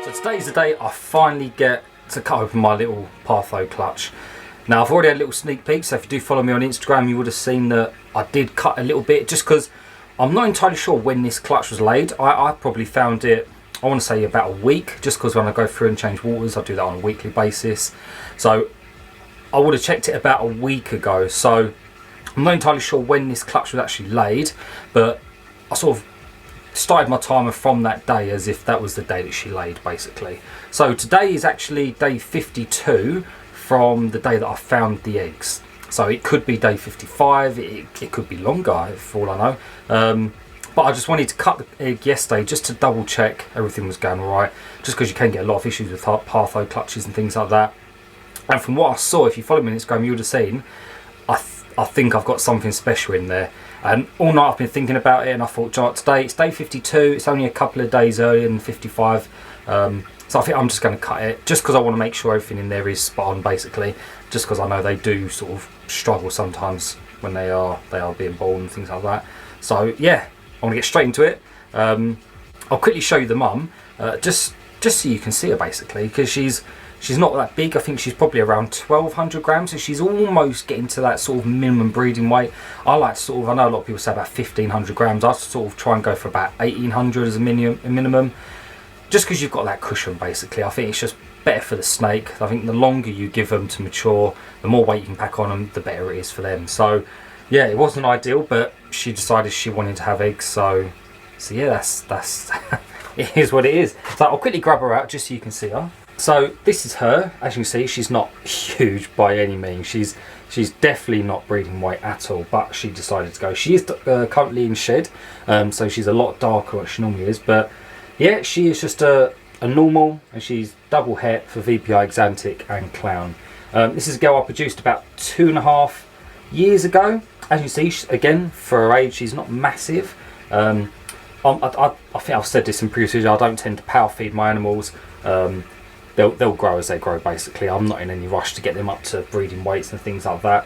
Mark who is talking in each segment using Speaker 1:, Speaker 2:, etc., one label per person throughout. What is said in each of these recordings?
Speaker 1: So today's the day I finally get to cut open my little Partho clutch. Now I've already had a little sneak peek, so if you do follow me on Instagram you would have seen that I did cut a little bit, just because I'm not entirely sure when this clutch was laid. I probably found it, I want to say about a week, just because when I go through and change waters I do that on a weekly basis. So I would have checked it about a week ago, so I'm not entirely sure when this clutch was actually laid, but I sort of started my timer from that day as if that was the day that she laid, basically. So today is actually day 52 from the day that I found the eggs. So it could be day 55, it could be longer for all I know. But I just wanted to cut the egg yesterday just to double check everything was going alright, just because you can get a lot of issues with Partho clutches and things like that. And from what I saw, if you follow me on Instagram, you would have seen I think I've got something special in there. And all night I've been thinking about it, and I thought, today it's day 52, it's only a couple of days earlier than 55. So I think I'm just going to cut it, just because I want to make sure everything in there is spot on, basically. Just because I know they do sort of struggle sometimes when they are being born and things like that. So yeah, I want to get straight into it. I'll quickly show you the mum, just so you can see her, basically, because she's not that big. I think she's probably around 1200 grams, so she's almost getting to that sort of minimum breeding weight. I like to sort of, I know a lot of people say about 1500 grams. I sort of try and go for about 1800 as a minimum, just because you've got that cushion, basically. I think it's just better for the snake. I think the longer you give them to mature, the more weight you can pack on them, the better it is for them. So yeah, it wasn't ideal, but she decided she wanted to have eggs, so yeah, that's it is what it is. So I'll quickly grab her out just so you can see her. So this is her. As you can see, she's not huge by any means. She's definitely not breeding weight at all, but she decided to go. She is currently in shed, so she's a lot darker than what she normally is. But yeah, she is just a normal, and she's double het for VPI, Exantic and Clown. This is a girl I produced about 2.5 years ago. As you see, again, for her age, she's not massive. I think I've said this in previous videos, I don't tend to power feed my animals. They'll grow as they grow, basically. I'm not in any rush to get them up to breeding weights and things like that.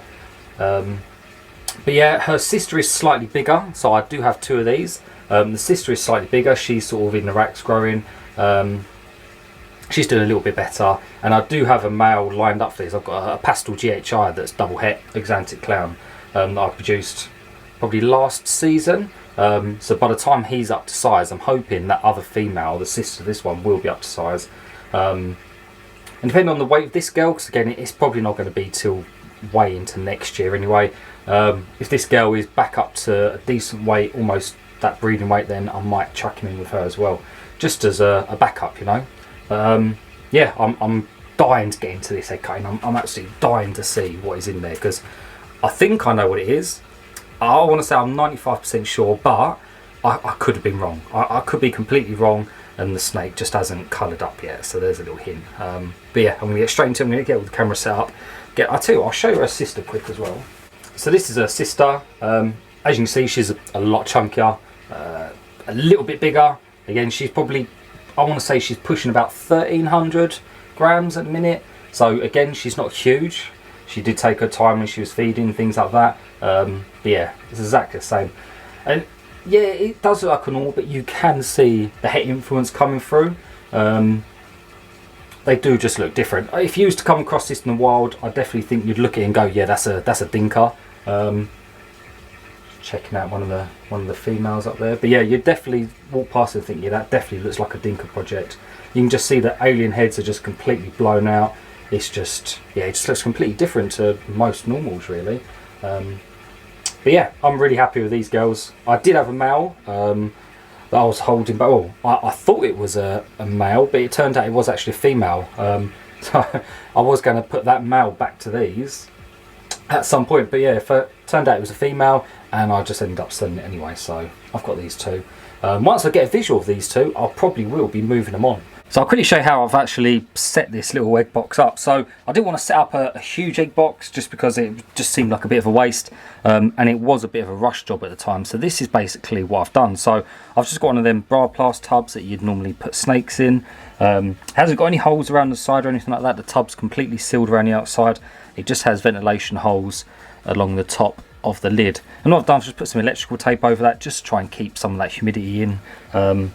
Speaker 1: But yeah, her sister is slightly bigger, so I do have 2 of these. The sister is slightly bigger, she's sort of in the racks growing. She's doing a little bit better, and I do have a male lined up for these. I've got a pastel GHI that's double het Exantic Clown that I produced probably last season. So by the time he's up to size, I'm hoping that other female, the sister of this one, will be up to size. And depending on the weight of this girl, because again it's probably not going to be till way into next year anyway, if this girl is back up to a decent weight, almost that breeding weight, then I might chuck him in with her as well, just as a backup, you know. Yeah, I'm dying to get into this egg cutting. I'm absolutely dying to see what is in there, because I think I know what it is. I want to say I'm 95% sure, but I could have been wrong. I could be completely wrong, and the snake just hasn't coloured up yet, so there's a little hint. But yeah, I'm going to get straight into it. I'm going to get all the camera set up. I'll tell you what, I'll show you her sister quick as well. So this is her sister. As you can see, she's a lot chunkier, a little bit bigger. Again, she's probably, I want to say she's pushing about 1300 grams at the minute. So again, she's not huge. She did take her time when she was feeding, things like that. But yeah, it's exactly the same. And yeah, it does look like an all, but you can see the het influence coming through. They do just look different. If you used to come across this in the wild, I definitely think you'd look at it and go, yeah, that's a dinker. Checking out one of the females up there. But yeah, you definitely walk past it and think, yeah, that definitely looks like a dinker project. You can just see the alien heads are just completely blown out. It's just, yeah, it just looks completely different to most normals, really. But yeah, I'm really happy with these girls. I did have a male that I was holding, but I thought it was a male, but it turned out it was actually a female. So I was going to put that male back to these at some point, but yeah, it turned out it was a female, and I just ended up selling it anyway. So I've got these 2. Once I get a visual of these 2, I probably will be moving them on. So I'll quickly show you how I've actually set this little egg box up. So I didn't want to set up a huge egg box, just because it just seemed like a bit of a waste, and it was a bit of a rush job at the time. So this is basically what I've done. So I've just got one of them Braplast tubs that you'd normally put snakes in. Hasn't got any holes around the side or anything like that. The tub's completely sealed around the outside. It just has ventilation holes along the top of the lid. And what I've done is just put some electrical tape over that, just to try and keep some of that humidity in. And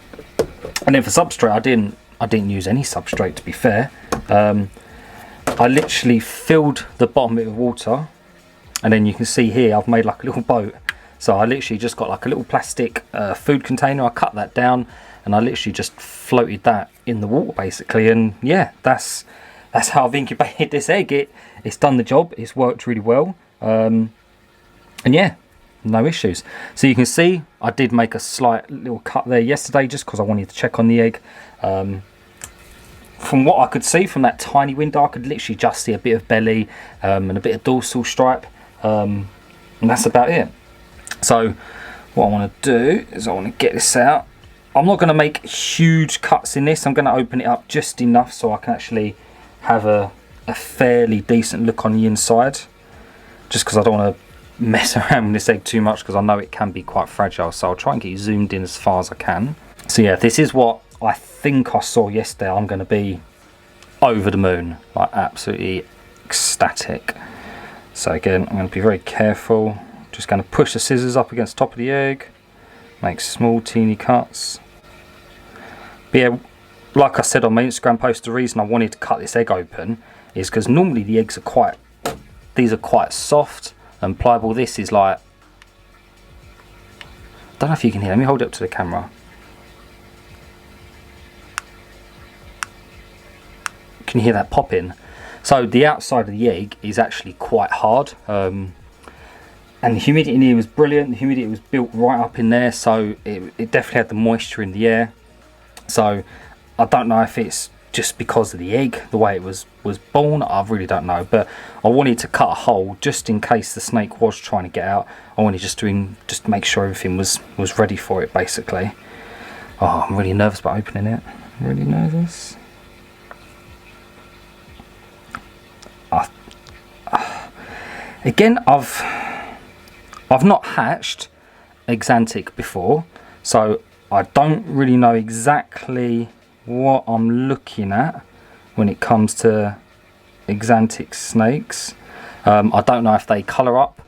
Speaker 1: then for substrate, I didn't I didn't use any substrate, to be fair. I literally filled the bottom of it with water, and then you can see here I've made like a little boat. So I literally just got like a little plastic food container. I cut that down and I literally just floated that in the water basically, and yeah, that's how I've incubated this egg. It's done the job. It's worked really well, and yeah, no issues. So you can see I did make a slight little cut there yesterday just because I wanted to check on the egg. From what I could see from that tiny window, I could literally just see a bit of belly and a bit of dorsal stripe, and that's about it. So what I want to do is I want to get this out. I'm not going to make huge cuts in this. I'm going to open it up just enough so I can actually have a fairly decent look on the inside, just because I don't want to mess around with this egg too much, because I know it can be quite fragile. So I'll try and get you zoomed in as far as I can. So yeah, this is what I think I saw yesterday. I'm going to be over the moon, like absolutely ecstatic. So again, I'm going to be very careful. Just going to push the scissors up against the top of the egg, make small teeny cuts. But yeah, like I said on my Instagram post, the reason I wanted to cut this egg open is because normally the eggs are these are quite soft and pliable. This is like, I don't know if you can hear, let me hold it up to the camera. Can you hear that popping? So the outside of the egg is actually quite hard. And the humidity in here was brilliant. The humidity was built right up in there, so it definitely had the moisture in the air. So I don't know if it's just because of the egg, the way it was born. I really don't know, but I wanted to cut a hole just in case the snake was trying to get out. I wanted just to make sure everything was ready for it, basically. Oh, I'm really nervous about opening it. I'm really nervous. Again, I've not hatched Exantic before, so I don't really know exactly what I'm looking at when it comes to Exantic snakes. I don't know if they colour up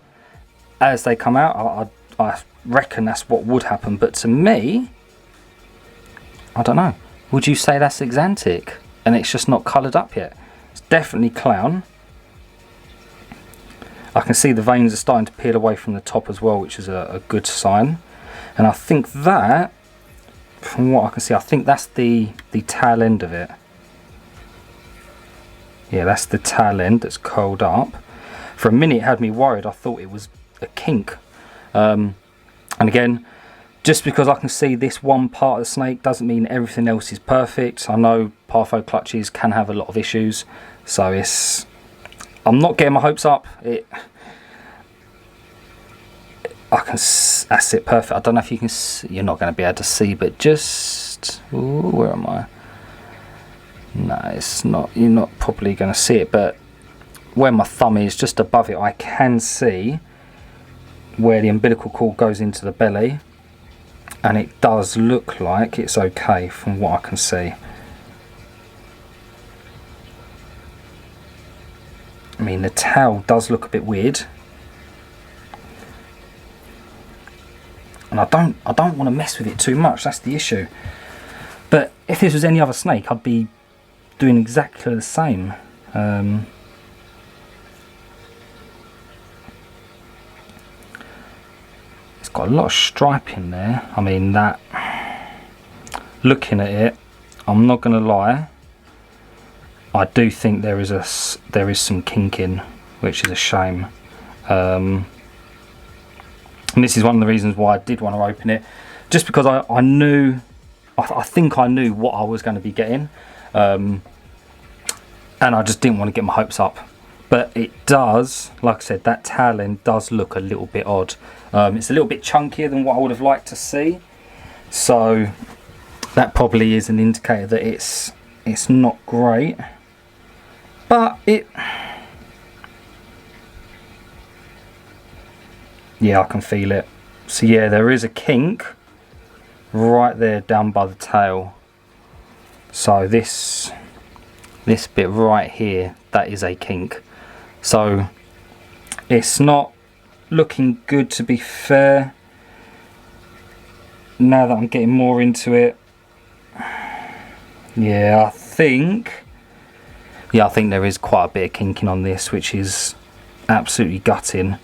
Speaker 1: as they come out. I reckon that's what would happen, but to me, I don't know. Would you say that's Exantic and it's just not coloured up yet? It's definitely clown. I can see the veins are starting to peel away from the top as well, which is a good sign. And I think that, from what I can see, I think that's the tail end of it. Yeah, that's the tail end that's curled up. For a minute it had me worried. I thought it was a kink. And again, just because I can see this one part of the snake doesn't mean everything else is perfect. I know Partho clutches can have a lot of issues, so I'm not getting my hopes up. That's it, perfect. I don't know if you can see, you're not going to be able to see, but just, ooh, where am I? No, it's not, you're not probably going to see it, but where my thumb is, just above it, I can see where the umbilical cord goes into the belly, and it does look like it's okay from what I can see. I mean, the tail does look a bit weird, and I don't want to mess with it too much. That's the issue. But if this was any other snake, I'd be doing exactly the same. It's got a lot of stripe in there. I mean, that, looking at it, I'm not going to lie, I do think there is some kinking, which is a shame. And this is one of the reasons why I did want to open it, just because I think I knew what I was going to be getting, and I just didn't want to get my hopes up. But it does, like I said, that tail end does look a little bit odd. It's a little bit chunkier than what I would have liked to see, so that probably is an indicator that it's not great. But yeah, I can feel it. So yeah, there is a kink right there down by the tail. So this bit right here, that is a kink. So it's not looking good, to be fair. Now that I'm getting more into it, Yeah, I think there is quite a bit of kinking on this, which is absolutely gutting.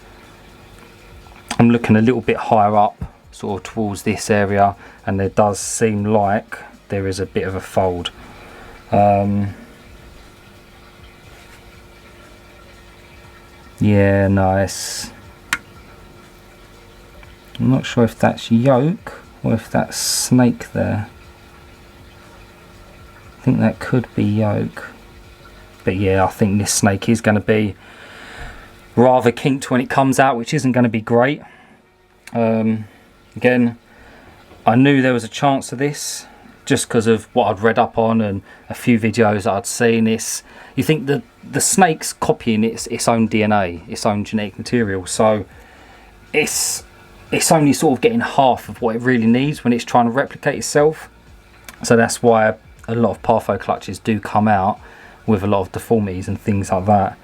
Speaker 1: I'm looking a little bit higher up, sort of towards this area, and there does seem like there is a bit of a fold. Yeah, nice. I'm not sure if that's yolk or if that's snake there. I think that could be yolk. But yeah, I think this snake is going to be rather kinked when it comes out, which isn't going to be great. Again, I knew there was a chance of this just because of what I'd read up on and a few videos that I'd seen. You think that the snake's copying its own DNA, its own genetic material, so it's only sort of getting half of what it really needs when it's trying to replicate itself. So that's why a lot of Partho clutches do come out with a lot of deformities and things like that.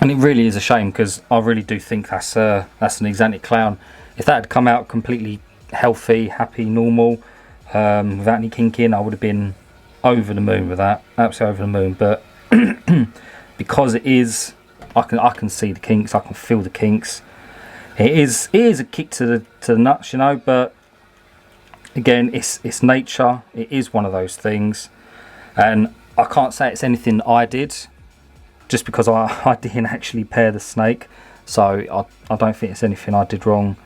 Speaker 1: And it really is a shame, because I really do think that's an Exantic clown. If that had come out completely healthy, happy, normal, without any kinking, I would have been over the moon with that, absolutely over the moon. But because it is, I can see the kinks, I can feel the kinks. It is a kick to the nuts, you know. But again, it's nature. It is one of those things, and I can't say it's anything I did, just because I didn't actually pair the snake, so I don't think it's anything I did wrong.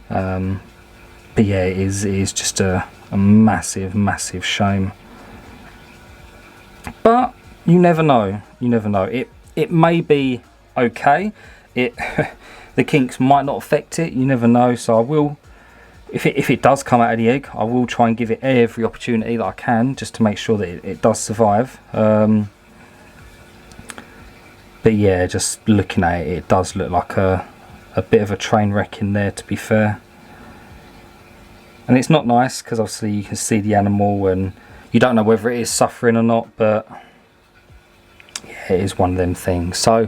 Speaker 1: But yeah, it is just a massive shame. But you never know. You never know. It may be okay. The kinks might not affect it. You never know. So I will, if it does come out of the egg, I will try and give it every opportunity that I can, just to make sure that it does survive. But yeah, just looking at it, it does look like a bit of a train wreck in there, to be fair. And it's not nice, because obviously you can see the animal and you don't know whether it is suffering or not, but yeah, it is one of them things. So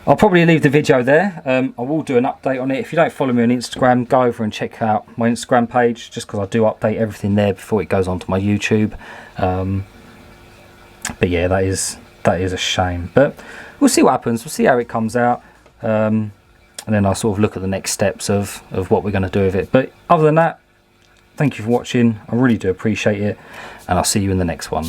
Speaker 1: I'll probably leave the video there. I will do an update on it. If you don't follow me on Instagram, go over and check out my Instagram page, just because I do update everything there before it goes onto my YouTube. But yeah, that is a shame. But we'll see what happens. We'll see how it comes out. And then I'll sort of look at the next steps of what we're going to do with it. But other than that, thank you for watching. I really do appreciate it. And I'll see you in the next one.